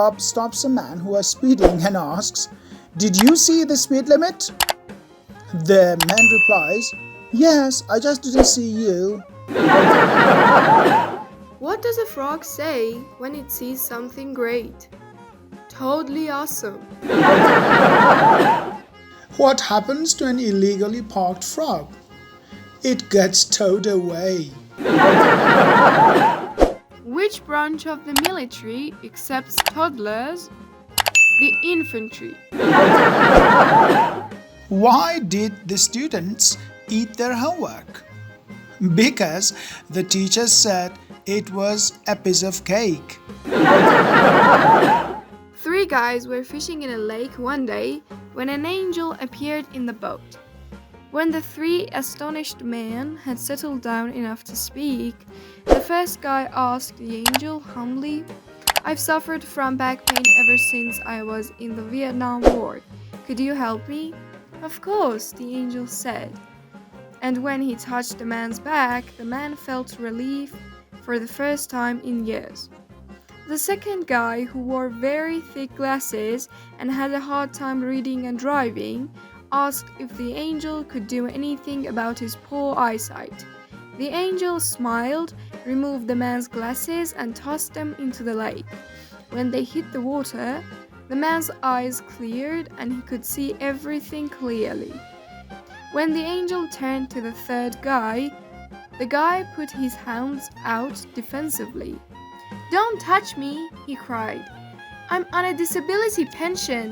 cop stops a man who was speeding and asks, "Did you see the speed limit?" The man replies, "Yes, I just didn't see you." What does a frog say when it sees something great? Totally awesome. What happens to an illegally parked frog? It gets towed away. Which branch of the military accepts toddlers? The infantry. Why did the students eat their homework? Because the teacher said it was a piece of cake. Three guys were fishing in a lake one day when an angel appeared in the boat. When the three astonished men had settled down enough to speak, the first guy asked the angel humbly, "I've suffered from back pain ever since I was in the Vietnam War. Could you help me?" "Of course," the angel said. And when he touched the man's back, the man felt relief for the first time in years. The second guy, who wore very thick glasses and had a hard time reading and driving, asked if the angel could do anything about his poor eyesight. The angel smiled, removed the man's glasses, and tossed them into the lake. When they hit the water, the man's eyes cleared and he could see everything clearly. When the angel turned to the third guy, the guy put his hands out defensively. "Don't touch me," he cried. "I'm on a disability pension."